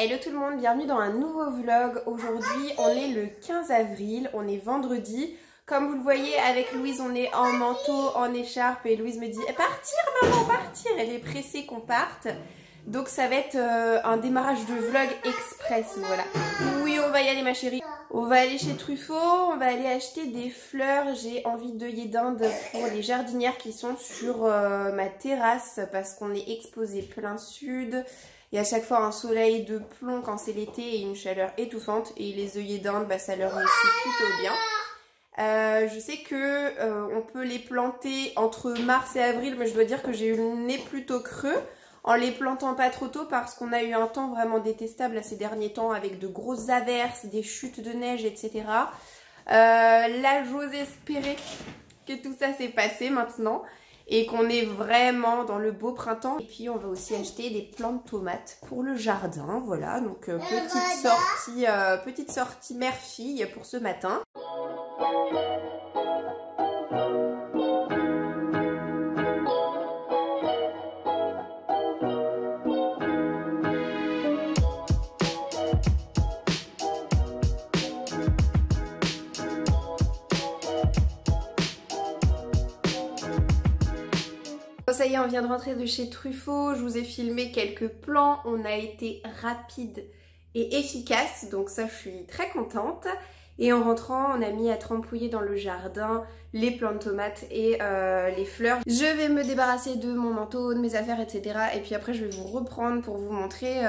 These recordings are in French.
Hello tout le monde, bienvenue dans un nouveau vlog. Aujourd'hui on est le 15 avril, on est vendredi. Comme vous le voyez avec Louise, on est en manteau, en écharpe et Louise me dit partir maman, partir. Elle est pressée qu'on parte. Donc ça va être un démarrage de vlog express, voilà. Oui, on va y aller ma chérie. On va aller chez Truffaut, on va aller acheter des fleurs. J'ai envie d'œillets d'Inde pour les jardinières qui sont sur ma terrasse parce qu'on est exposé plein sud. Il y a à chaque fois un soleil de plomb quand c'est l'été et une chaleur étouffante. Et les œillets d'Inde, bah, ça leur réussit plutôt bien. Je sais que on peut les planter entre mars et avril, mais je dois dire que j'ai eu le nez plutôt creux en les plantant pas trop tôt parce qu'on a eu un temps vraiment détestable ces derniers temps avec de grosses averses, des chutes de neige, etc. Là, j'ose espérer que tout ça s'est passé maintenant et qu'on est vraiment dans le beau printemps. Et puis, on va aussi acheter des plants de tomates pour le jardin. Voilà, donc petite sortie mère-fille pour ce matin. Ça y est, on vient de rentrer de chez Truffaut, je vous ai filmé quelques plans, on a été rapide et efficace, donc ça je suis très contente. Et en rentrant, on a mis à trempouiller dans le jardin les plants de tomates et les fleurs. Je vais me débarrasser de mon manteau, de mes affaires, etc. Et puis après, je vais vous reprendre pour vous montrer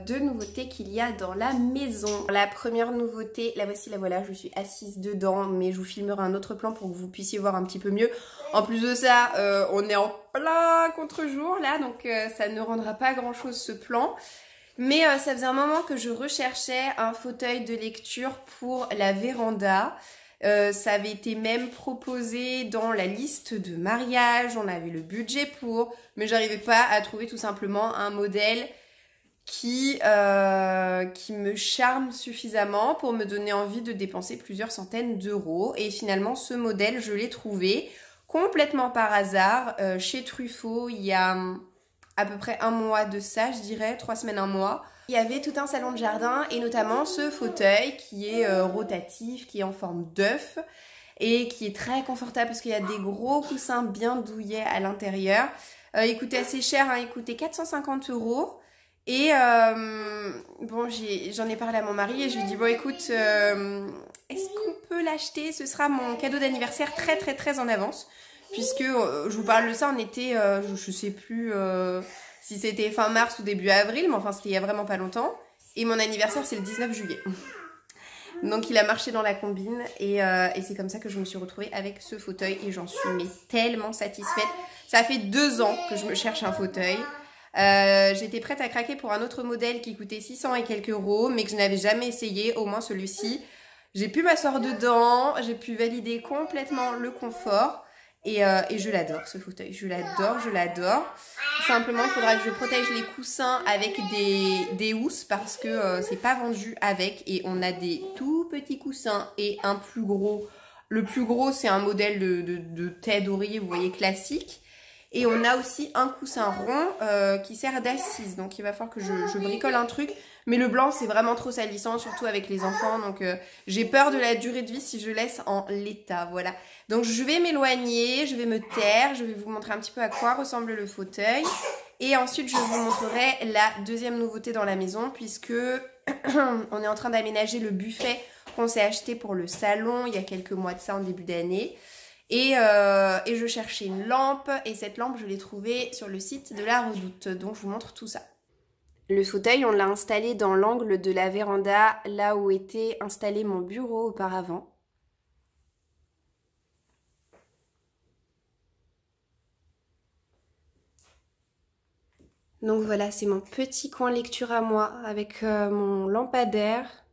deux nouveautés qu'il y a dans la maison. La première nouveauté, la voici, la voilà, je suis assise dedans, mais je vous filmerai un autre plan pour que vous puissiez voir un petit peu mieux. En plus de ça, on est en plein contre-jour là, donc ça ne rendra pas grand-chose ce plan. Mais ça faisait un moment que je recherchais un fauteuil de lecture pour la véranda. Ça avait été même proposé dans la liste de mariage, on avait le budget pour, mais j'arrivais pas à trouver tout simplement un modèle qui me charme suffisamment pour me donner envie de dépenser plusieurs centaines d'euros. Et finalement, ce modèle, je l'ai trouvé complètement par hasard chez Truffaut il y a à peu près un mois de ça, je dirais, 3 semaines, un mois. Il y avait tout un salon de jardin et notamment ce fauteuil qui est rotatif, qui est en forme d'œuf et qui est très confortable parce qu'il y a des gros coussins bien douillets à l'intérieur. Il coûtait assez cher, hein, il coûtait 450 €. Et bon, j'en ai parlé à mon mari et je lui ai dit, bon écoute, est-ce qu'on peut l'acheter? Ce sera mon cadeau d'anniversaire très en avance. Puisque je vous parle de ça, on était, je sais plus si c'était fin mars ou début avril, mais enfin c'était il y a vraiment pas longtemps. Et mon anniversaire c'est le 19 juillet. Donc il a marché dans la combine et c'est comme ça que je me suis retrouvée avec ce fauteuil et j'en suis mais tellement satisfaite. Ça fait 2 ans que je me cherche un fauteuil. J'étais prête à craquer pour un autre modèle qui coûtait 600 et quelques euros, mais que je n'avais jamais essayé, au moins celui-ci. J'ai pu m'asseoir dedans, j'ai pu valider complètement le confort. Et je l'adore ce fauteuil, je l'adore. Simplement il faudra que je protège les coussins avec des housses parce que c'est pas vendu avec. Et on a des tout petits coussins et un plus gros. Le plus gros c'est un modèle de thé d'oreiller, vous voyez, classique. Et on a aussi un coussin rond qui sert d'assise. Donc il va falloir que je bricole un truc. Mais le blanc c'est vraiment trop salissant, surtout avec les enfants. Donc j'ai peur de la durée de vie si je laisse en l'état. Voilà. Donc je vais m'éloigner, je vais me taire. Je vais vous montrer un petit peu à quoi ressemble le fauteuil. Et ensuite je vous montrerai la deuxième nouveauté dans la maison. Puisque on est en train d'aménager le buffet qu'on s'est acheté pour le salon il y a quelques mois de ça, en début d'année. Et je cherchais une lampe et cette lampe je l'ai trouvée sur le site de la Redoute, donc je vous montre tout ça. Le fauteuil on l'a installé dans l'angle de la véranda, là où était installé mon bureau auparavant. Donc voilà, c'est mon petit coin lecture à moi avec mon lampadaire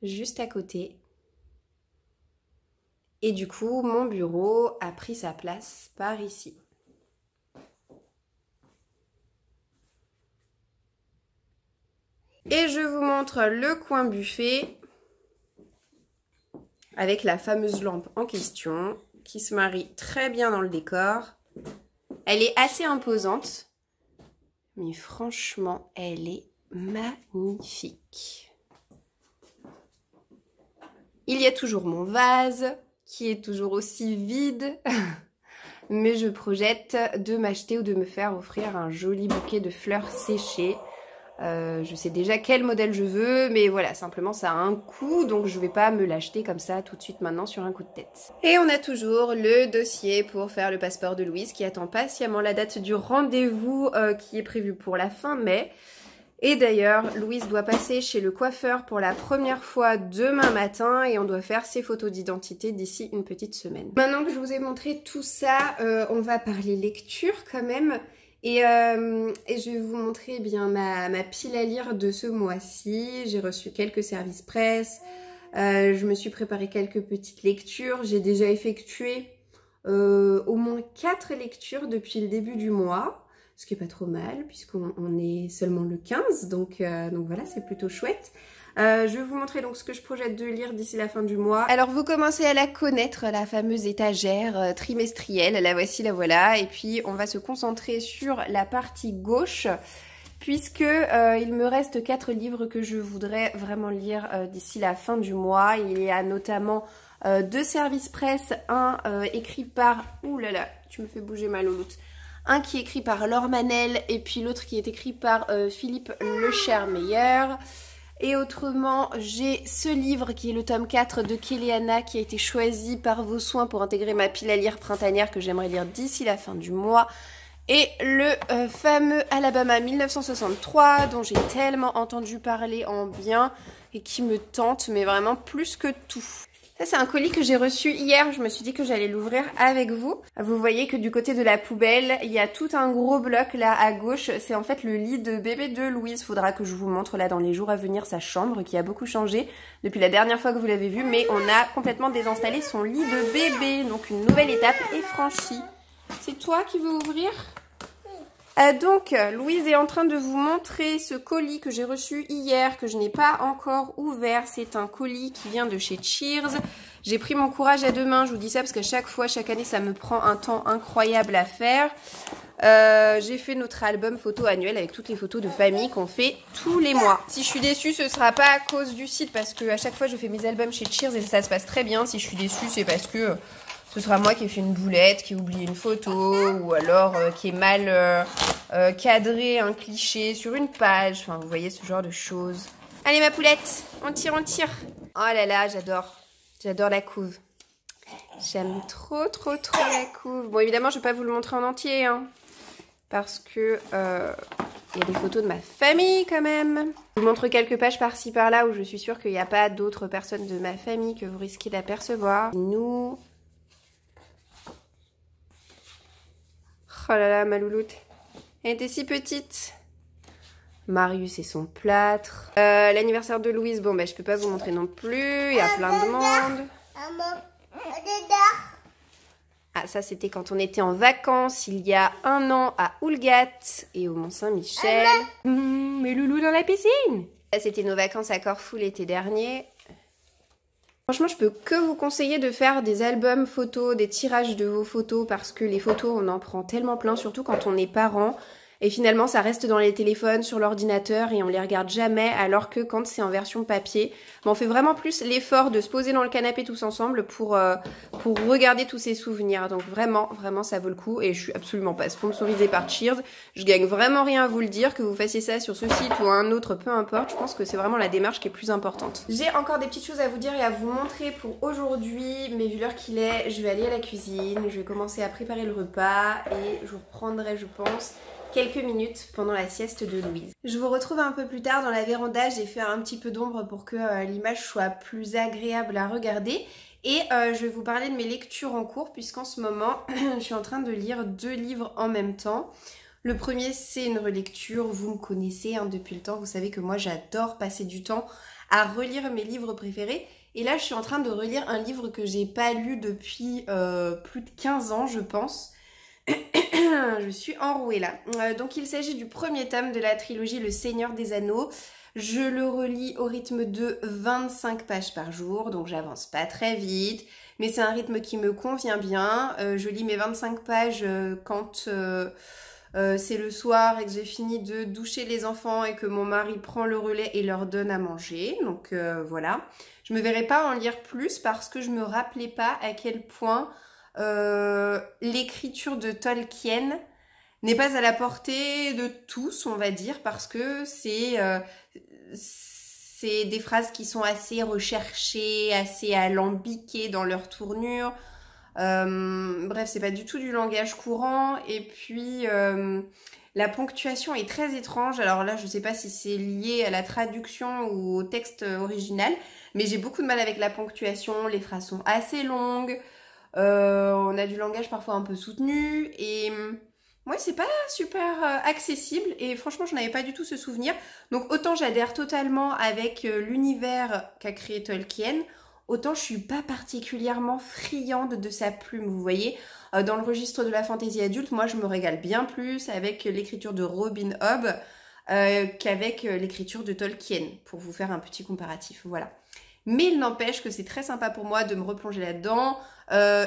juste à côté. Et du coup, mon bureau a pris sa place par ici. Et je vous montre le coin buffet avec la fameuse lampe en question qui se marie très bien dans le décor. Elle est assez imposante, mais franchement, elle est magnifique. Il y a toujours mon vase qui est toujours aussi vide. Mais je projette de m'acheter ou de me faire offrir un joli bouquet de fleurs séchées. Je sais déjà quel modèle je veux, mais voilà, simplement ça a un coût, donc je vais pas me l'acheter comme ça tout de suite maintenant sur un coup de tête. Et on a toujours le dossier pour faire le passeport de Louise qui attend patiemment la date du rendez-vous qui est prévu pour la fin mai. Et d'ailleurs, Louise doit passer chez le coiffeur pour la première fois demain matin et on doit faire ses photos d'identité d'ici une petite semaine. Maintenant que je vous ai montré tout ça, on va parler lecture quand même. Et je vais vous montrer eh bien ma pile à lire de ce mois-ci. J'ai reçu quelques services presse, je me suis préparé quelques petites lectures. J'ai déjà effectué au moins 4 lectures depuis le début du mois. Ce qui est pas trop mal puisqu'on est seulement le 15, donc voilà, c'est plutôt chouette. Je vais vous montrer donc ce que je projette de lire d'ici la fin du mois. Alors vous commencez à la connaître, la fameuse étagère trimestrielle, la voici, la voilà. Et puis on va se concentrer sur la partie gauche puisque il me reste 4 livres que je voudrais vraiment lire d'ici la fin du mois. Il y a notamment 2 services presse, un écrit par... Ouh là là, tu me fais bouger ma louloute. Un qui est écrit par Laure Manel et puis l'autre qui est écrit par Philippe Lechermeyer. Et autrement, j'ai ce livre qui est le tome 4 de Kéléana qui a été choisi par vos soins pour intégrer ma pile à lire printanière que j'aimerais lire d'ici la fin du mois. Et le fameux Alabama 1963 dont j'ai tellement entendu parler en bien et qui me tente, mais vraiment plus que tout. Ça, c'est un colis que j'ai reçu hier. Je me suis dit que j'allais l'ouvrir avec vous. Vous voyez que du côté de la poubelle, il y a tout un gros bloc là à gauche. C'est en fait le lit de bébé de Louise. Faudra que je vous montre là dans les jours à venir sa chambre qui a beaucoup changé depuis la dernière fois que vous l'avez vue. Mais on a complètement désinstallé son lit de bébé. Donc une nouvelle étape est franchie. C'est toi qui veux ouvrir ? Donc, Louise est en train de vous montrer ce colis que j'ai reçu hier, que je n'ai pas encore ouvert. C'est un colis qui vient de chez Cheers. J'ai pris mon courage à deux mains, je vous dis ça parce qu'à chaque fois, chaque année, ça me prend un temps incroyable à faire. J'ai fait notre album photo annuel avec toutes les photos de famille qu'on fait tous les mois. Si je suis déçue, ce sera pas à cause du site parce que à chaque fois, je fais mes albums chez Cheers et ça se passe très bien. Si je suis déçue, c'est parce que... ce sera moi qui ai fait une boulette, qui ai oublié une photo, ou alors qui est mal cadré un cliché sur une page. Enfin, vous voyez ce genre de choses. Allez ma poulette, on tire, on tire. Oh là là, j'adore. J'adore la couve. J'aime trop, trop, trop la couve. Bon, évidemment, je ne vais pas vous le montrer en entier, hein, parce que il y a des photos de ma famille quand même. Je vous montre quelques pages par-ci par-là où je suis sûre qu'il n'y a pas d'autres personnes de ma famille que vous risquez d'apercevoir. Nous... Oh là là, ma louloute. Elle était si petite. Marius et son plâtre. L'anniversaire de Louise, bon, je peux pas vous montrer non plus. Il y a plein de monde. Ah, ça, c'était quand on était en vacances, il y a 1 an, à Oulgat et au Mont-Saint-Michel. Mes loulous dans la piscine. Ça, c'était nos vacances à Corfou l'été dernier. Franchement, je peux que vous conseiller de faire des albums photos, des tirages de vos photos parce que les photos, on en prend tellement plein, surtout quand on est parent. Et finalement, ça reste dans les téléphones, sur l'ordinateur et on les regarde jamais alors que quand c'est en version papier, on fait vraiment plus l'effort de se poser dans le canapé tous ensemble pour regarder tous ces souvenirs. Donc vraiment, vraiment, ça vaut le coup et je suis absolument pas sponsorisée par Cheers. Je gagne vraiment rien à vous le dire, que vous fassiez ça sur ce site ou un autre, peu importe. Je pense que c'est vraiment la démarche qui est plus importante. J'ai encore des petites choses à vous dire et à vous montrer pour aujourd'hui, mais vu l'heure qu'il est, je vais aller à la cuisine, je vais commencer à préparer le repas et je vous reprendrai, je pense, quelques minutes pendant la sieste de Louise. Je vous retrouve un peu plus tard dans la véranda, j'ai fait un petit peu d'ombre pour que l'image soit plus agréable à regarder et je vais vous parler de mes lectures en cours puisqu'en ce moment je suis en train de lire 2 livres en même temps. Le premier c'est une relecture, vous me connaissez hein, depuis le temps, vous savez que moi j'adore passer du temps à relire mes livres préférés et là je suis en train de relire un livre que j'ai pas lu depuis plus de 15 ans je pense. Je suis enrouée là. Donc il s'agit du premier tome de la trilogie Le Seigneur des Anneaux. Je le relis au rythme de 25 pages par jour, donc j'avance pas très vite. Mais c'est un rythme qui me convient bien. Je lis mes 25 pages quand c'est le soir et que j'ai fini de doucher les enfants et que mon mari prend le relais et leur donne à manger. Donc voilà. Je me verrai pas en lire plus parce que je me rappelais pas à quel point l'écriture de Tolkien n'est pas à la portée de tous, on va dire, parce que c'est des phrases qui sont assez recherchées, assez alambiquées dans leur tournure. Bref, c'est pas du tout du langage courant. Et puis, la ponctuation est très étrange. Alors là, je sais pas si c'est lié à la traduction ou au texte original, mais j'ai beaucoup de mal avec la ponctuation. Les phrases sont assez longues. On a du langage parfois un peu soutenu. Et ouais, c'est pas super accessible. Et franchement, je n'avais pas du tout ce souvenir. Donc autant j'adhère totalement avec l'univers qu'a créé Tolkien, autant je suis pas particulièrement friande de sa plume, vous voyez. Dans le registre de la fantaisie adulte, moi je me régale bien plus avec l'écriture de Robin Hobb qu'avec l'écriture de Tolkien, pour vous faire un petit comparatif, voilà. Mais il n'empêche que c'est très sympa pour moi de me replonger là-dedans.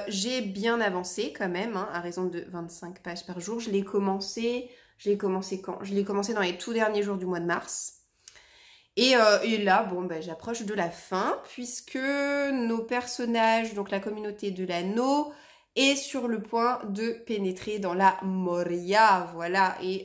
J'ai bien avancé quand même, hein, à raison de 25 pages par jour. Je l'ai commencé quand? Je l'ai commencé dans les tout derniers jours du mois de mars. Et là, bon, ben, j'approche de la fin, puisque nos personnages, donc la communauté de l'anneau, est sur le point de pénétrer dans la Moria, voilà, et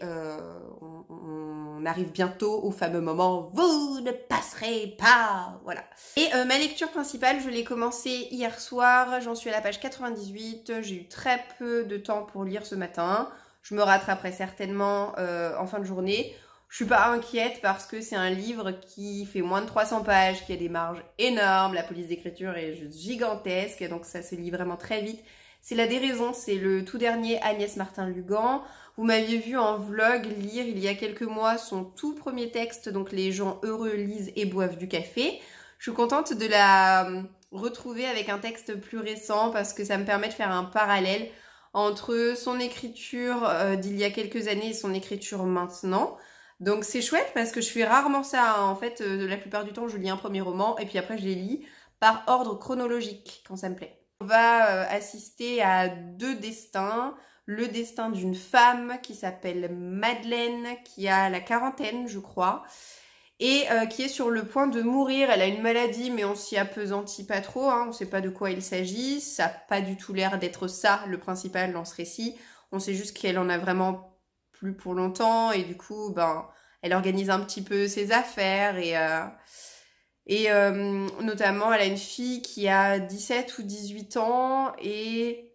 on arrive bientôt au fameux moment « Vous ne passerez pas !» Voilà. Et ma lecture principale, je l'ai commencée hier soir, j'en suis à la page 98, j'ai eu très peu de temps pour lire ce matin, je me rattraperai certainement en fin de journée. Je suis pas inquiète parce que c'est un livre qui fait moins de 300 pages, qui a des marges énormes, la police d'écriture est juste gigantesque, donc ça se lit vraiment très vite. C'est La Déraison, c'est le tout dernier Agnès Martin-Lugan. Vous m'aviez vu en vlog lire il y a quelques mois son tout premier texte, donc Les gens heureux lisent et boivent du café. Je suis contente de la retrouver avec un texte plus récent parce que ça me permet de faire un parallèle entre son écriture d'il y a quelques années et son écriture maintenant. Donc c'est chouette parce que je fais rarement ça, hein. En fait, la plupart du temps, je lis un premier roman et puis après, je les lis par ordre chronologique quand ça me plaît. On va assister à deux destins. Le destin d'une femme qui s'appelle Madeleine, qui a la quarantaine, je crois, et qui est sur le point de mourir. Elle a une maladie, mais on s'y appesantit pas trop, hein. On sait pas de quoi il s'agit. Ça n'a pas du tout l'air d'être ça, le principal dans ce récit. On sait juste qu'elle en a vraiment plus pour longtemps et du coup ben elle organise un petit peu ses affaires et notamment elle a une fille qui a 17 ou 18 ans et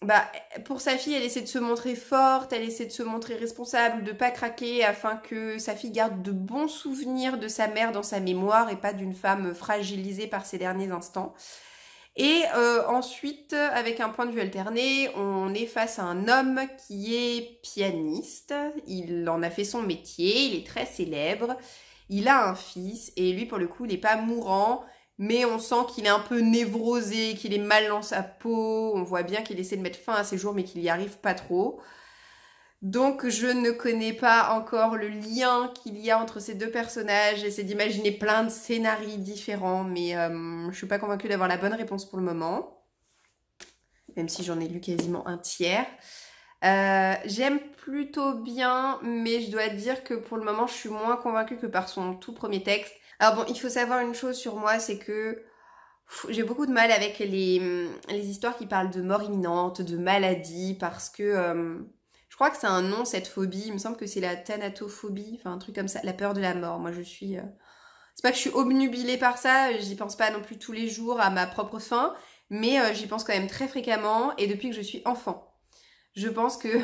bah pour sa fille elle essaie de se montrer forte, elle essaie de se montrer responsable, de pas craquer afin que sa fille garde de bons souvenirs de sa mère dans sa mémoire et pas d'une femme fragilisée par ses derniers instants. Et ensuite, avec un point de vue alterné, on est face à un homme qui est pianiste. Il en a fait son métier, il est très célèbre. Il a un fils et lui, pour le coup, il n'est pas mourant, mais on sent qu'il est un peu névrosé, qu'il est mal dans sa peau. On voit bien qu'il essaie de mettre fin à ses jours, mais qu'il n'y arrive pas trop. Donc je ne connais pas encore le lien qu'il y a entre ces deux personnages. J'essaie d'imaginer plein de scénarios différents, mais je suis pas convaincue d'avoir la bonne réponse pour le moment. Même si j'en ai lu quasiment un tiers. J'aime plutôt bien, mais je dois dire que pour le moment je suis moins convaincue que par son tout premier texte. Alors bon, il faut savoir une chose sur moi, c'est que j'ai beaucoup de mal avec les histoires qui parlent de mort imminente, de maladie, parce que... je crois que c'est un nom, cette phobie. Il me semble que c'est la thanatophobie, enfin un truc comme ça, la peur de la mort. Moi, je suis... C'est pas que je suis obnubilée par ça, j'y pense pas non plus tous les jours à ma propre fin, mais j'y pense quand même très fréquemment et depuis que je suis enfant. Je pense que...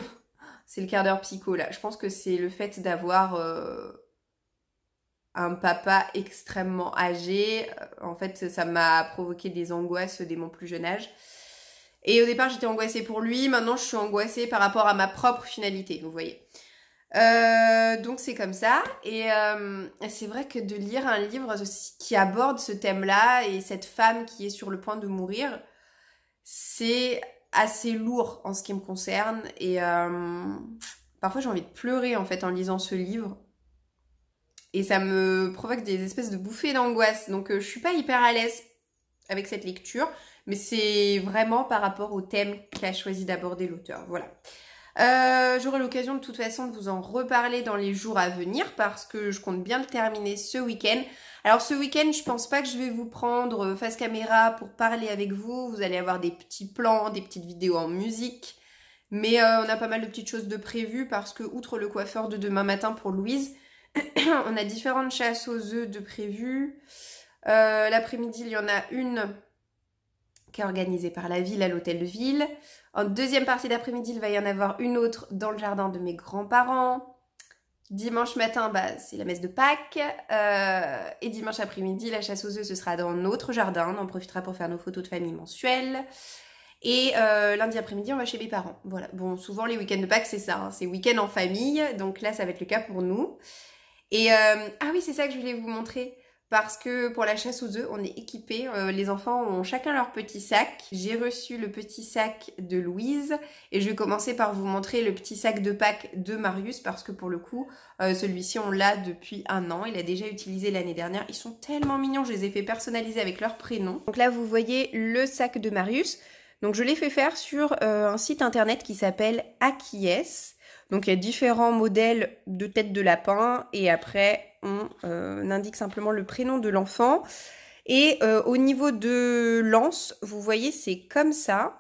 c'est le quart d'heure psycho, là. Je pense que c'est le fait d'avoir un papa extrêmement âgé. En fait, ça m'a provoqué des angoisses dès mon plus jeune âge. Et au départ, j'étais angoissée pour lui. Maintenant, je suis angoissée par rapport à ma propre finalité, vous voyez. Donc, c'est comme ça. Et c'est vrai que de lire un livre qui aborde ce thème-là et cette femme qui est sur le point de mourir, c'est assez lourd en ce qui me concerne. Et parfois, j'ai envie de pleurer, en fait, en lisant ce livre. Et ça me provoque des espèces de bouffées d'angoisse. Donc, je suis pas hyper à l'aise avec cette lecture. Mais c'est vraiment par rapport au thème qu'a choisi d'aborder l'auteur. Voilà. J'aurai l'occasion de toute façon de vous en reparler dans les jours à venir parce que je compte bien le terminer ce week-end. Alors ce week-end, je pense pas que je vais vous prendre face caméra pour parler avec vous. Vous allez avoir des petits plans, des petites vidéos en musique. Mais on a pas mal de petites choses de prévues parce que, outre le coiffeur de demain matin pour Louise, on a différentes chasses aux œufs de prévues. L'après-midi, il y en a une qui est organisée par la ville à l'hôtel de ville. En deuxième partie d'après-midi, il va y en avoir une autre dans le jardin de mes grands-parents. Dimanche matin, c'est la messe de Pâques. Et dimanche après-midi, la chasse aux œufs, ce sera dans notre jardin. On en profitera pour faire nos photos de famille mensuelles. Et lundi après-midi, on va chez mes parents. Voilà. Bon, souvent les week-ends de Pâques, c'est ça. Hein. C'est week-end en famille. Donc là, ça va être le cas pour nous. Et ah oui, c'est ça que je voulais vous montrer. Parce que pour la chasse aux œufs, on est équipés. Les enfants ont chacun leur petit sac. J'ai reçu le petit sac de Louise. Et je vais commencer par vous montrer le petit sac de Pâques de Marius. Parce que pour le coup, celui-ci, on l'a depuis 1 an. Il a déjà utilisé l'année dernière. Ils sont tellement mignons. Je les ai fait personnaliser avec leur prénom. Donc là, vous voyez le sac de Marius. Donc je l'ai fait faire sur un site internet qui s'appelle Akies. Donc il y a différents modèles de tête de lapin et après on indique simplement le prénom de l'enfant. Et au niveau de l'anse, vous voyez c'est comme ça.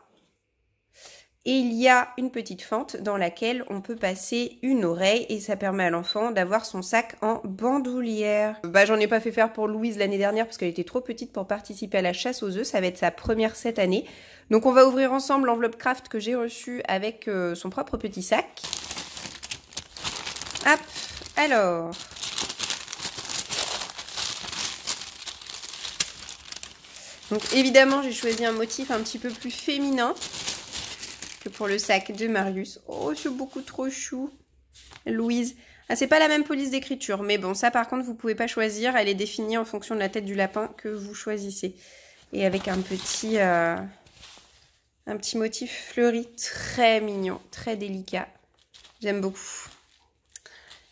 Et il y a une petite fente dans laquelle on peut passer une oreille et ça permet à l'enfant d'avoir son sac en bandoulière. J'en ai pas fait faire pour Louise l'année dernière parce qu'elle était trop petite pour participer à la chasse aux œufs. Ça va être sa première cette année. Donc on va ouvrir ensemble l'enveloppe craft que j'ai reçue avec son propre petit sac. Hop, alors. Donc évidemment j'ai choisi un motif un petit peu plus féminin que pour le sac de Marius. Oh, c'est beaucoup trop chou. Louise. Ah, c'est pas la même police d'écriture, mais bon, ça par contre, vous pouvez pas choisir. Elle est définie en fonction de la tête du lapin que vous choisissez. Et avec un petit motif fleuri très mignon, très délicat. J'aime beaucoup.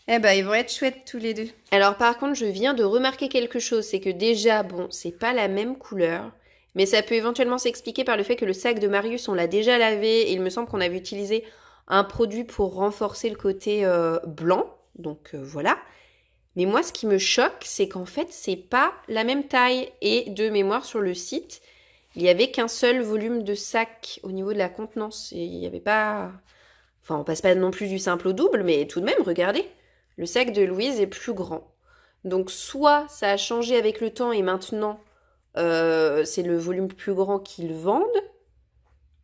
Eh ben, ils vont être chouettes tous les deux. Alors par contre, je viens de remarquer quelque chose. C'est que déjà, bon, c'est pas la même couleur. Mais ça peut éventuellement s'expliquer par le fait que le sac de Marius, on l'a déjà lavé. Et il me semble qu'on avait utilisé un produit pour renforcer le côté blanc. Donc voilà. Mais moi, ce qui me choque, c'est qu'en fait, c'est pas la même taille. Et de mémoire sur le site, il n'y avait qu'un seul volume de sac au niveau de la contenance. Et il n'y avait pas... Enfin, on passe pas non plus du simple au double, mais tout de même, regardez. Le sac de Louise est plus grand. Donc, soit ça a changé avec le temps et maintenant, c'est le volume plus grand qu'ils vendent.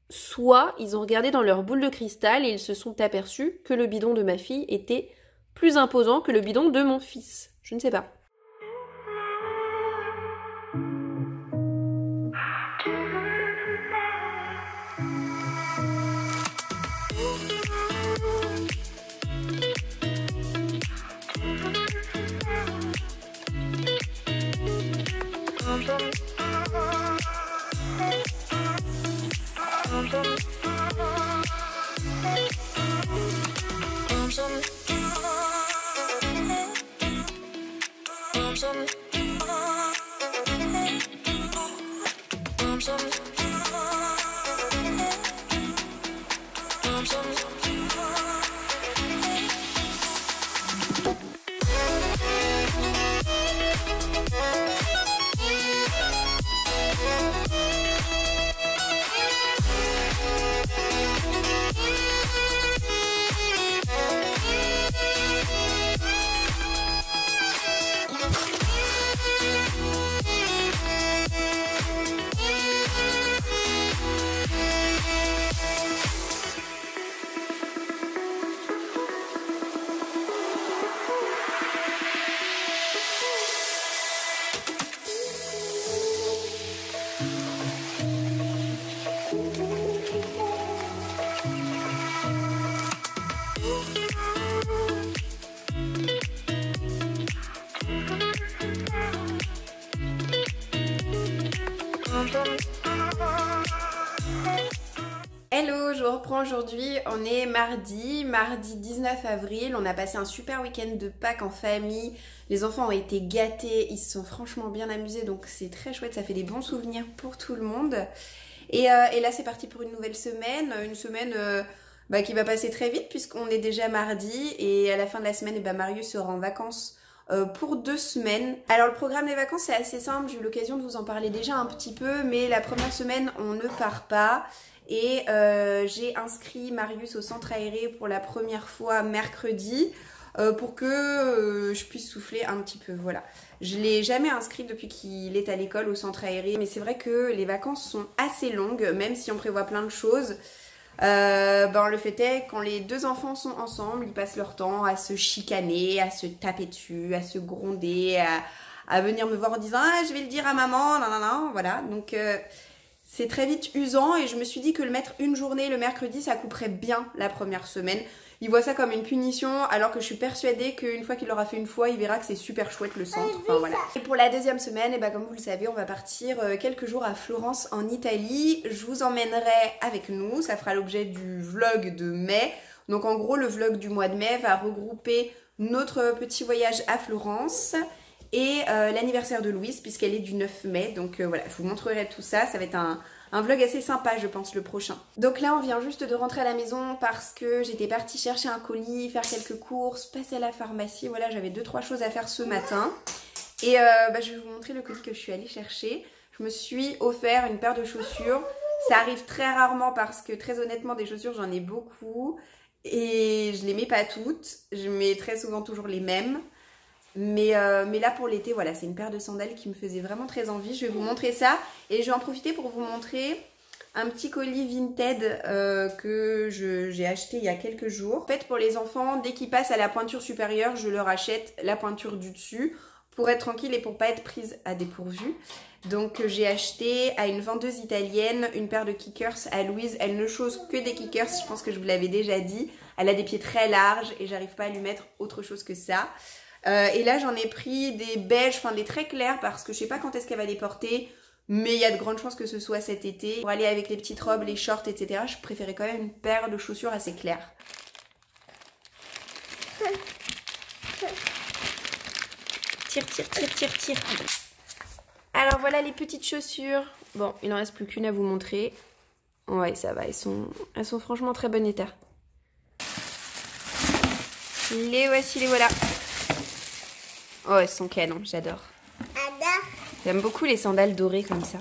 Soit ils ont regardé dans leur boule de cristal et ils se sont aperçus que le bidon de ma fille était plus imposant que le bidon de mon fils. Je ne sais pas. Hello, je reprends aujourd'hui, on est mardi 19 avril, on a passé un super week-end de Pâques en famille, les enfants ont été gâtés, ils se sont franchement bien amusés donc c'est très chouette, ça fait des bons souvenirs pour tout le monde. Et là c'est parti pour une nouvelle semaine, qui va passer très vite puisqu'on est déjà mardi et à la fin de la semaine, Marius sera en vacances pour 2 semaines. Alors le programme des vacances c'est assez simple, j'ai eu l'occasion de vous en parler déjà un petit peu, mais la première semaine on ne part pas et j'ai inscrit Marius au centre aéré pour la première fois mercredi pour que je puisse souffler un petit peu, voilà. Je ne l'ai jamais inscrit depuis qu'il est à l'école au centre aéré, mais c'est vrai que les vacances sont assez longues, même si on prévoit plein de choses. Le fait est, quand les 2 enfants sont ensemble, ils passent leur temps à se chicaner, à se taper dessus, à se gronder, à venir me voir en disant « Ah, je vais le dire à maman, non, non, non », voilà. Donc, c'est très vite usant et je me suis dit que le mettre une journée le mercredi, ça couperait bien la première semaine. Il voit ça comme une punition alors que je suis persuadée qu'une fois qu'il l'aura fait une fois, il verra que c'est super chouette le centre. Enfin voilà. Et pour la deuxième semaine, comme vous le savez, on va partir quelques jours à Florence en Italie. Je vous emmènerai avec nous, ça fera l'objet du vlog de mai. Donc en gros, le vlog du mois de mai va regrouper notre petit voyage à Florence et l'anniversaire de Louise puisqu'elle est du 9 mai. Donc voilà, je vous montrerai tout ça, ça va être un vlog assez sympa je pense le prochain. Donc là on vient juste de rentrer à la maison parce que j'étais partie chercher un colis, faire quelques courses, passer à la pharmacie, voilà j'avais 2-3 choses à faire ce matin. Et je vais vous montrer le colis que je suis allée chercher. Je me suis offert une paire de chaussures. Ça arrive très rarement parce que très honnêtement des chaussures j'en ai beaucoup. Et je les mets pas toutes, je mets très souvent toujours les mêmes. Mais là pour l'été, voilà, c'est une paire de sandales qui me faisait vraiment très envie. Je vais vous montrer ça et je vais en profiter pour vous montrer un petit colis Vinted que j'ai acheté il y a quelques jours. En fait, pour les enfants, dès qu'ils passent à la pointure supérieure, je leur achète la pointure du dessus pour être tranquille et pour pas être prise à dépourvu. Donc j'ai acheté à une vendeuse italienne une paire de kickers à Louise. Elle ne chose que des kickers, je pense que je vous l'avais déjà dit. Elle a des pieds très larges et j'arrive pas à lui mettre autre chose que ça. Et là j'en ai pris des beiges, enfin des très clairs parce que je sais pas quand est-ce qu'elle va les porter, mais il y a de grandes chances que ce soit cet été. Pour aller avec les petites robes, les shorts, etc. je préférais quand même une paire de chaussures assez claires. Tire, tire, tire, tire, tire. Alors voilà les petites chaussures. Bon, il n'en reste plus qu'une à vous montrer. Ouais, ça va, elles sont franchement en très bon état. Les voici, les voilà. Oh, elles sont canon, j'adore. J'aime beaucoup les sandales dorées comme ça.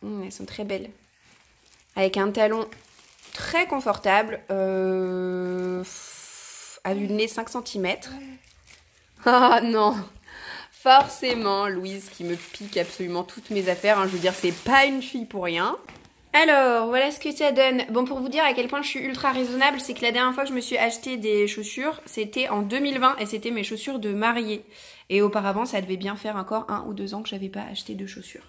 Elles sont très belles. Avec un talon très confortable. À vue de nez 5 cm. Ah non! Forcément, Louise qui me pique absolument toutes mes affaires. Hein. Je veux dire, c'est pas une fille pour rien. Alors, voilà ce que ça donne. Bon, pour vous dire à quel point je suis ultra raisonnable, c'est que la dernière fois que je me suis acheté des chaussures, c'était en 2020 et c'était mes chaussures de mariée. Et auparavant, ça devait bien faire encore 1 ou 2 ans que j'avais pas acheté de chaussures.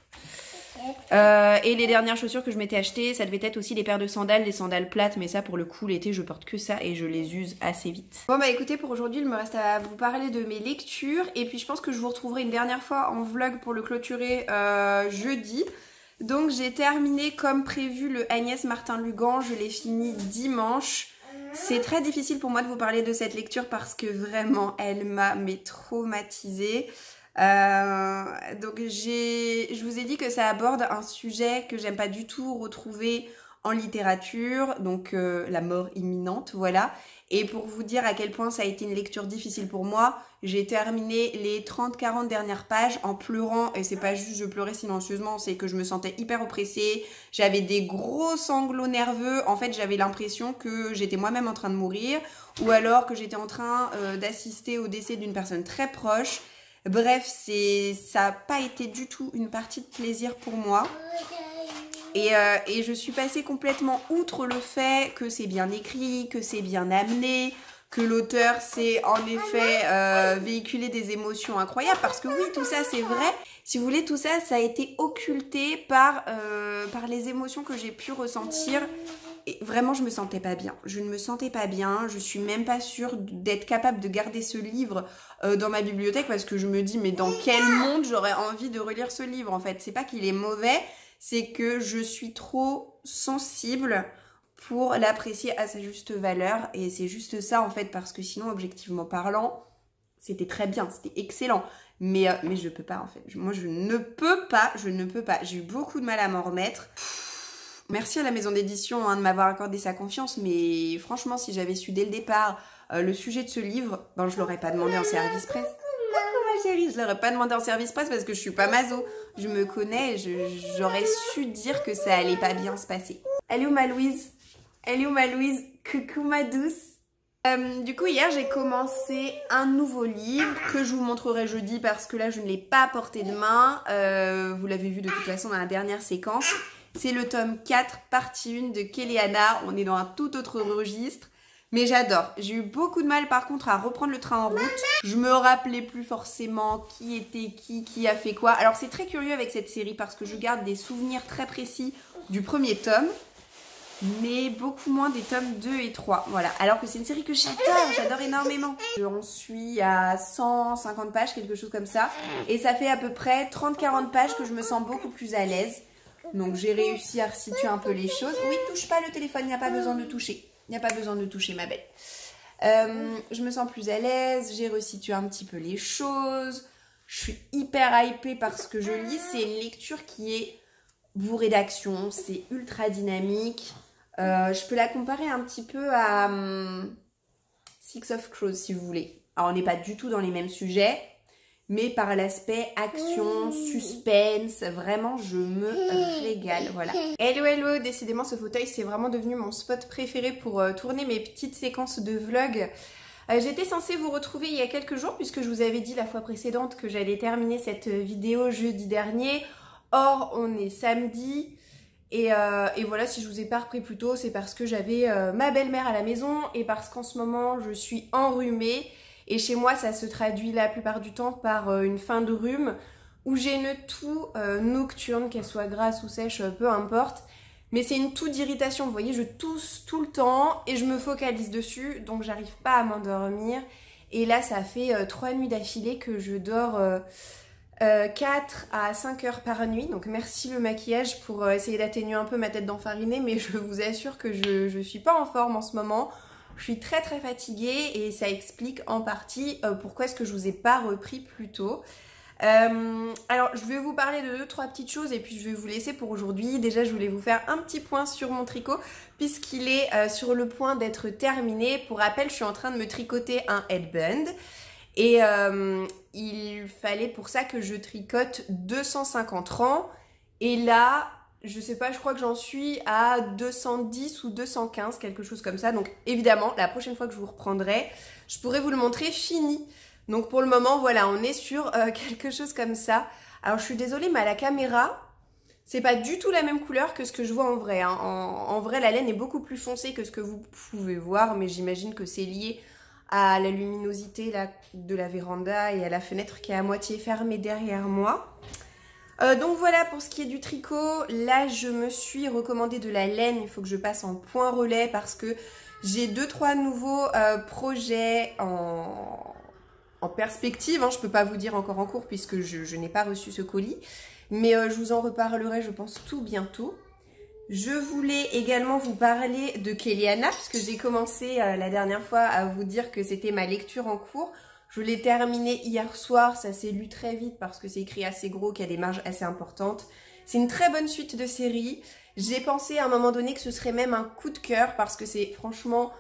Et les dernières chaussures que je m'étais achetées, ça devait être aussi des paires de sandales, des sandales plates, mais ça pour le coup l'été je porte que ça et je les use assez vite. Bon écoutez, pour aujourd'hui il me reste à vous parler de mes lectures et puis je pense que je vous retrouverai une dernière fois en vlog pour le clôturer jeudi. Donc j'ai terminé comme prévu le Agnès Martin-Lugan, je l'ai fini dimanche. C'est très difficile pour moi de vous parler de cette lecture parce que vraiment elle m'a traumatisée. Donc je vous ai dit que ça aborde un sujet que j'aime pas du tout retrouver en littérature, donc la mort imminente, voilà. Et pour vous dire à quel point ça a été une lecture difficile pour moi, j'ai terminé les 30-40 dernières pages en pleurant, et c'est pas juste je pleurais silencieusement, c'est que je me sentais hyper oppressée, j'avais des gros sanglots nerveux, en fait j'avais l'impression que j'étais moi-même en train de mourir, ou alors que j'étais en train d'assister au décès d'une personne très proche. Bref, ça n'a pas été du tout une partie de plaisir pour moi. Et je suis passée complètement outre le fait que c'est bien écrit, que c'est bien amené, que l'auteur sait en effet véhiculer des émotions incroyables. Parce que oui, tout ça c'est vrai. Si vous voulez, tout ça, ça a été occulté par les émotions que j'ai pu ressentir. Et vraiment, je me sentais pas bien. Je ne me sentais pas bien. Je suis même pas sûre d'être capable de garder ce livre dans ma bibliothèque parce que je me dis, mais dans quel monde j'aurais envie de relire ce livre en fait. C'est pas qu'il est mauvais, c'est que je suis trop sensible pour l'apprécier à sa juste valeur. Et c'est juste ça en fait, parce que sinon, objectivement parlant, c'était très bien, c'était excellent. Mais je peux pas en fait. Moi, je ne peux pas. J'ai eu beaucoup de mal à m'en remettre. merci à la maison d'édition de m'avoir accordé sa confiance, mais franchement, si j'avais su dès le départ le sujet de ce livre, ben, je l'aurais pas demandé en service presse. Coucou ma chérie, je l'aurais pas demandé en service presse parce que je suis pas maso. Je me connais, j'aurais su dire que ça allait pas bien se passer. Elle est où ma Louise? Elle est où ma Louise? Coucou ma douce. Du coup hier j'ai commencé un nouveau livre que je vous montrerai jeudi parce que là je ne l'ai pas porté de main. Vous l'avez vu de toute façon dans la dernière séquence. C'est le tome 4, partie 1 de Kéléana. On est dans un tout autre registre. Mais j'adore. J'ai eu beaucoup de mal par contre à reprendre le train en route. Je me rappelais plus forcément qui était qui a fait quoi. Alors c'est très curieux avec cette série parce que je garde des souvenirs très précis du premier tome. Mais beaucoup moins des tomes 2 et 3. Voilà. Alors que c'est une série que j'adore énormément. J'en suis à 150 pages, quelque chose comme ça. Et ça fait à peu près 30-40 pages que je me sens beaucoup plus à l'aise. Donc j'ai réussi à resituer un peu les choses. Oui, touche pas le téléphone, il n'y a pas besoin de toucher. Il n'y a pas besoin de toucher ma belle. Je me sens plus à l'aise, j'ai resitué un petit peu les choses. Je suis hyper hypée par ce que je lis. C'est une lecture qui est bourrée d'action, c'est ultra dynamique. Je peux la comparer un petit peu à Six of Crows si vous voulez. Alors on n'est pas du tout dans les mêmes sujets, mais par l'aspect action, suspense, vraiment je me régale, voilà. Hello hello, décidément ce fauteuil c'est vraiment devenu mon spot préféré pour tourner mes petites séquences de vlog. J'étais censée vous retrouver il y a quelques jours puisque je vous avais dit la fois précédente que j'allais terminer cette vidéo jeudi dernier. Or on est samedi. Et voilà, si je vous ai pas repris plus tôt, c'est parce que j'avais ma belle-mère à la maison et parce qu'en ce moment, je suis enrhumée. Et chez moi, ça se traduit la plupart du temps par une fin de rhume où j'ai une toux nocturne, qu'elle soit grasse ou sèche, peu importe. Mais c'est une toux d'irritation, vous voyez, je tousse tout le temps et je me focalise dessus, donc j'arrive pas à m'endormir. Et là, ça fait 3 nuits d'affilée que je dors... 4 à 5 heures par nuit, donc merci le maquillage pour essayer d'atténuer un peu ma tête d'enfarinée, mais je vous assure que je suis pas en forme en ce moment, je suis très fatiguée et ça explique en partie pourquoi est-ce que je vous ai pas repris plus tôt. Alors je vais vous parler de 2-3 petites choses et puis je vais vous laisser pour aujourd'hui. Déjà je voulais vous faire un petit point sur mon tricot puisqu'il est sur le point d'être terminé. Pour rappel, je suis en train de me tricoter un headband. Et il fallait pour ça que je tricote 250 rangs. Et là, je sais pas, je crois que j'en suis à 210 ou 215, quelque chose comme ça. Donc évidemment, la prochaine fois que je vous reprendrai, je pourrai vous le montrer fini. Donc pour le moment, voilà, on est sur quelque chose comme ça. Alors je suis désolée, mais à la caméra, c'est pas du tout la même couleur que ce que je vois en vrai. Hein. En vrai, la laine est beaucoup plus foncée que ce que vous pouvez voir, mais j'imagine que c'est lié à la luminosité là, de la véranda et à la fenêtre qui est à moitié fermée derrière moi. Donc voilà pour ce qui est du tricot. Là je me suis recommandé de la laine, il faut que je passe en point relais parce que j'ai 2-3 nouveaux projets en perspective. Hein. Je peux pas vous dire encore en cours puisque je n'ai pas reçu ce colis. Mais je vous en reparlerai je pense tout bientôt. Je voulais également vous parler de Kéléana, puisque j'ai commencé la dernière fois à vous dire que c'était ma lecture en cours. Je l'ai terminée hier soir, ça s'est lu très vite parce que c'est écrit assez gros, qu'il y a des marges assez importantes. C'est une très bonne suite de série. J'ai pensé à un moment donné que ce serait même un coup de cœur parce que c'est franchement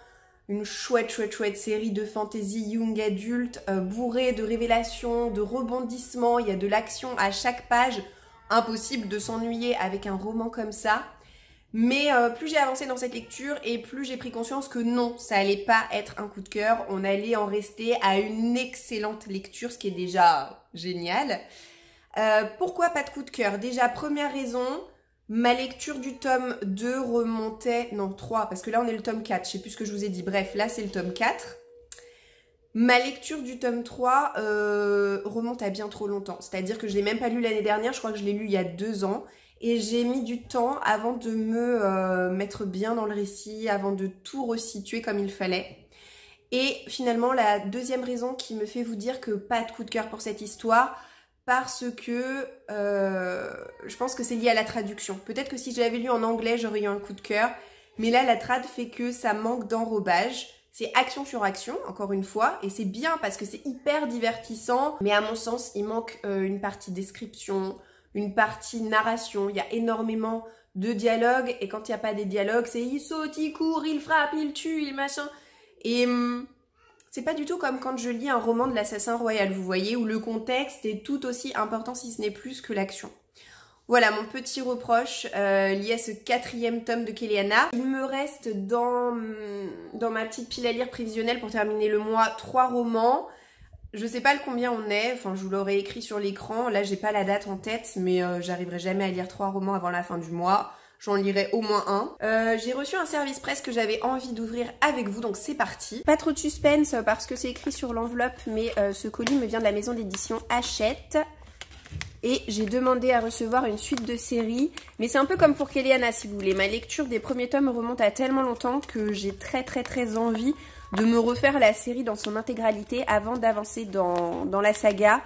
une chouette série de fantasy young adulte, bourrée de révélations, de rebondissements. Il y a de l'action à chaque page. Impossible de s'ennuyer avec un roman comme ça. Mais plus j'ai avancé dans cette lecture et plus j'ai pris conscience que non, ça allait pas être un coup de cœur. On allait en rester à une excellente lecture, ce qui est déjà génial. Pourquoi pas de coup de cœur? Déjà, première raison, ma lecture du tome 2 remontait... Non, 3, parce que là on est le tome 4, je sais plus ce que je vous ai dit. Bref, là c'est le tome 4. Ma lecture du tome 3 remonte à bien trop longtemps. C'est-à-dire que je l'ai même pas lu l'année dernière, je crois que je l'ai lu il y a 2 ans. Et j'ai mis du temps avant de me mettre bien dans le récit, avant de tout resituer comme il fallait. Et finalement, la deuxième raison qui me fait vous dire que pas de coup de cœur pour cette histoire, parce que je pense que c'est lié à la traduction. Peut-être que si je l'avais lu en anglais, j'aurais eu un coup de cœur. Mais là, la trad fait que ça manque d'enrobage. C'est action sur action, encore une fois, et c'est bien parce que c'est hyper divertissant. Mais à mon sens, il manque une partie description, une partie narration. Il y a énormément de dialogue, et quand il n'y a pas des dialogues, c'est il saute, il court, il frappe, il tue, il machin. Et c'est pas du tout comme quand je lis un roman de l'assassin royal, vous voyez, où le contexte est tout aussi important, si ce n'est plus que l'action. Voilà mon petit reproche lié à ce 4e tome de Kéléana. Il me reste dans ma petite pile à lire prévisionnelle pour terminer le mois 3 romans. Je sais pas le combien on est, enfin je vous l'aurais écrit sur l'écran, là j'ai pas la date en tête, mais j'arriverai jamais à lire 3 romans avant la fin du mois. J'en lirai au moins un. J'ai reçu un service presse que j'avais envie d'ouvrir avec vous, donc c'est parti. Pas trop de suspense parce que c'est écrit sur l'enveloppe, mais ce colis me vient de la maison d'édition Hachette. Et j'ai demandé à recevoir une suite de séries. Mais c'est un peu comme pour Kéléana, si vous voulez. Ma lecture des premiers tomes remonte à tellement longtemps que j'ai très envie de me refaire la série dans son intégralité avant d'avancer dans la saga.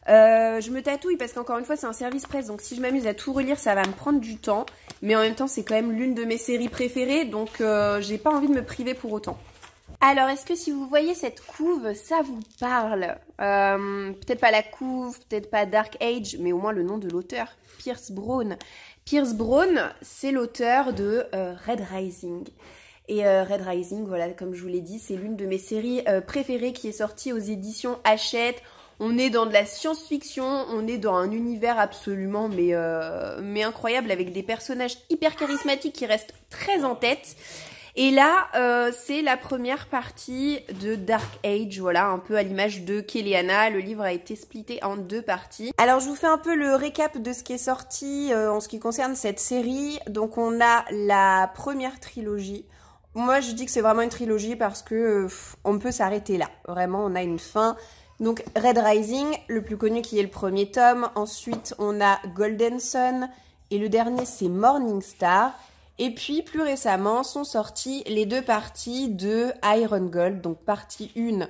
Je me tatouille parce qu'encore une fois, c'est un service presse. Donc si je m'amuse à tout relire, ça va me prendre du temps. Mais en même temps, c'est quand même l'une de mes séries préférées. Donc j'ai pas envie de me priver pour autant. Alors, est-ce que si vous voyez cette couve, ça vous parle? Peut-être pas la couve, peut-être pas Dark Age, mais au moins le nom de l'auteur, Pierce Brown. Pierce Brown, c'est l'auteur de Red Rising. Et Red Rising, voilà, comme je vous l'ai dit, c'est l'une de mes séries préférées qui est sortie aux éditions Hachette. On est dans de la science-fiction, on est dans un univers absolument mais incroyable, avec des personnages hyper charismatiques qui restent très en tête. Et là, c'est la première partie de Dark Age, voilà, un peu à l'image de Kéléana. Le livre a été splitté en 2 parties. Alors, je vous fais un peu le récap de ce qui est sorti en ce qui concerne cette série. Donc, on a la première trilogie. Moi, je dis que c'est vraiment une trilogie parce que on peut s'arrêter là. Vraiment, on a une fin. Donc, Red Rising, le plus connu qui est le premier tome. Ensuite, on a Golden Sun. Et le dernier, c'est Morning Star. Et puis, plus récemment, sont sorties les 2 parties de Iron Gold, donc partie 1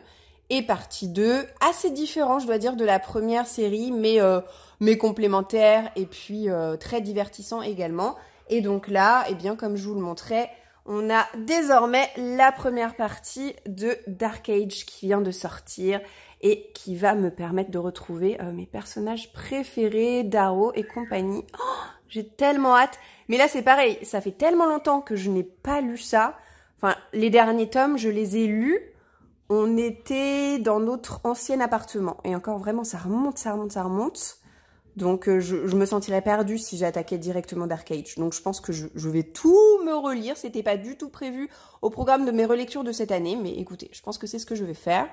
et partie 2. Assez différents, je dois dire, de la première série, mais complémentaires et puis très divertissants également. Et donc là, eh bien, comme je vous le montrais, on a désormais la première partie de Dark Age qui vient de sortir et qui va me permettre de retrouver mes personnages préférés, Darrow et compagnie. Oh, j'ai tellement hâte. Mais là, c'est pareil, ça fait tellement longtemps que je n'ai pas lu ça. Enfin, les derniers tomes, je les ai lus. On était dans notre ancien appartement. Et encore, vraiment, ça remonte. Donc, je me sentirais perdue si j'attaquais directement Dark Age. Donc, je pense que je vais tout me relire. C'était pas du tout prévu au programme de mes relectures de cette année. Mais écoutez, je pense que c'est ce que je vais faire.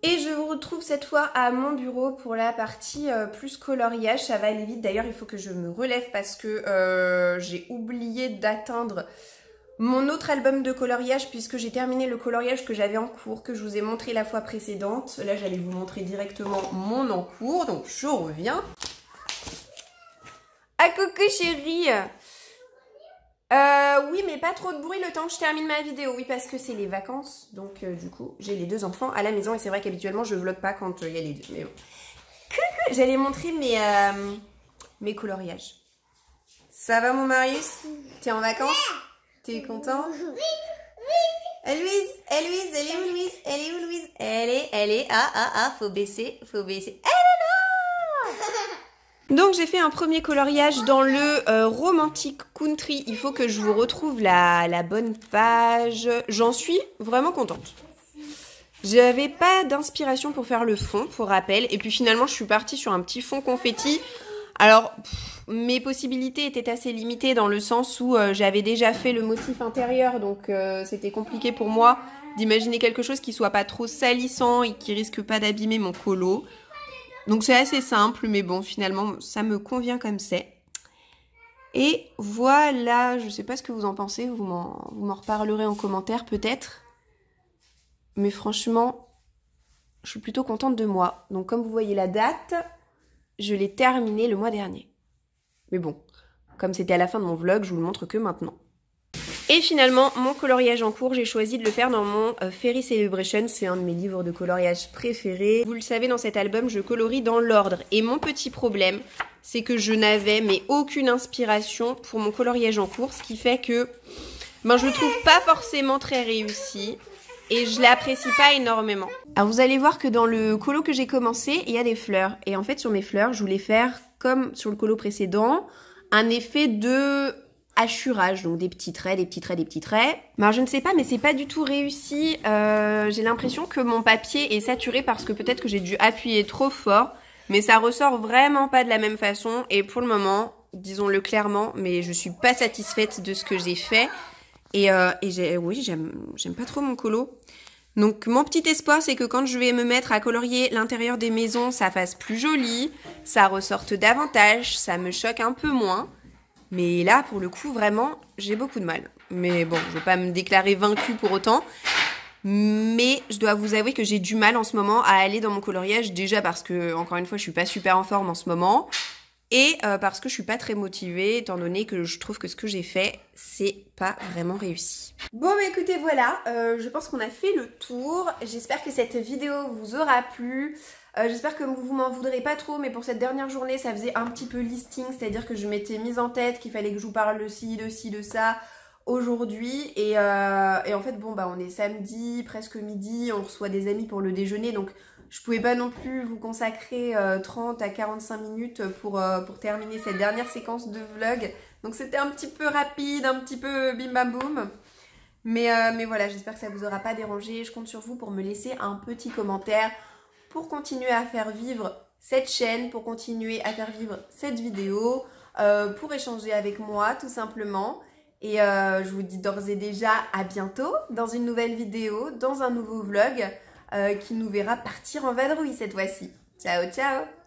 Et je vous retrouve cette fois à mon bureau pour la partie plus coloriage. Ça va aller vite. D'ailleurs, il faut que je me relève parce que j'ai oublié d'atteindre mon autre album de coloriage puisque j'ai terminé le coloriage que j'avais en cours, que je vous ai montré la fois précédente. Là, j'allais vous montrer directement mon en cours. Donc, je reviens. Ah, coucou chérie! Oui, mais pas trop de bruit le temps que je termine ma vidéo. Oui, parce que c'est les vacances. Donc, du coup, j'ai les 2 enfants à la maison. Et c'est vrai qu'habituellement, je vlog pas quand il y a les 2. Mais bon. Coucou! J'allais montrer mes coloriages. Ça va, mon Marius? T'es en vacances? T'es content? Louise, elle est où Louise? Elle est où Louise? Elle est, faut baisser. Elle est là! Donc j'ai fait un premier coloriage dans le Romantic Country. Il faut que je vous retrouve la bonne page. J'en suis vraiment contente. J'avais pas d'inspiration pour faire le fond, pour rappel. Et puis finalement, je suis partie sur un petit fond confetti. Alors, mes possibilités étaient assez limitées dans le sens où j'avais déjà fait le motif intérieur. Donc c'était compliqué pour moi d'imaginer quelque chose qui soit pas trop salissant et qui risque pas d'abîmer mon colo. Donc c'est assez simple, mais bon, finalement, ça me convient comme c'est. Et voilà, je sais pas ce que vous en pensez, vous m'en reparlerez en commentaire peut-être. Mais franchement, je suis plutôt contente de moi. Donc comme vous voyez la date, je l'ai terminé le mois dernier. Mais bon, comme c'était à la fin de mon vlog, je vous le montre que maintenant. Et finalement, mon coloriage en cours, j'ai choisi de le faire dans mon Fairy Celebration. C'est un de mes livres de coloriage préférés. Vous le savez, dans cet album, je colorie dans l'ordre. Et mon petit problème, c'est que je n'avais aucune inspiration pour mon coloriage en cours. Ce qui fait que je le trouve pas forcément très réussi. Et je l'apprécie pas énormément. Alors vous allez voir que dans le colo que j'ai commencé, il y a des fleurs. Et en fait, sur mes fleurs, je voulais faire, comme sur le colo précédent, un effet de hachurage, donc des petits traits, des petits traits, des petits traits. Ben, je ne sais pas, mais c'est pas du tout réussi. J'ai l'impression que mon papier est saturé parce que peut-être que j'ai dû appuyer trop fort, mais ça ressort vraiment pas de la même façon. Et pour le moment, disons-le clairement, mais je suis pas satisfaite de ce que j'ai fait. Oui, j'aime pas trop mon colo. Donc mon petit espoir, c'est que quand je vais me mettre à colorier l'intérieur des maisons, ça fasse plus joli, ça ressorte davantage, ça me choque un peu moins. Mais là, pour le coup, vraiment, j'ai beaucoup de mal. Mais bon, je vais pas me déclarer vaincue pour autant. Mais je dois vous avouer que j'ai du mal en ce moment à aller dans mon coloriage. Déjà parce que, encore une fois, je suis pas super en forme en ce moment. Et parce que je suis pas très motivée, étant donné que je trouve que ce que j'ai fait, c'est pas vraiment réussi. Bon bah écoutez, voilà, je pense qu'on a fait le tour. J'espère que cette vidéo vous aura plu. J'espère que vous m'en voudrez pas trop, mais pour cette dernière journée, ça faisait un petit peu listing, c'est-à-dire que je m'étais mise en tête qu'il fallait que je vous parle de ci, de ça aujourd'hui. Et en fait, bon bah on est samedi, presque midi, on reçoit des amis pour le déjeuner, donc je pouvais pas non plus vous consacrer 30 à 45 minutes pour terminer cette dernière séquence de vlog. Donc c'était un petit peu rapide, un petit peu bim bam boum. Mais voilà, j'espère que ça vous aura pas dérangé. Je compte sur vous pour me laisser un petit commentaire pour continuer à faire vivre cette chaîne, pour continuer à faire vivre cette vidéo, pour échanger avec moi tout simplement. Et je vous dis d'ores et déjà à bientôt dans une nouvelle vidéo, dans un nouveau vlog qui nous verra partir en vadrouille cette fois-ci. Ciao, ciao!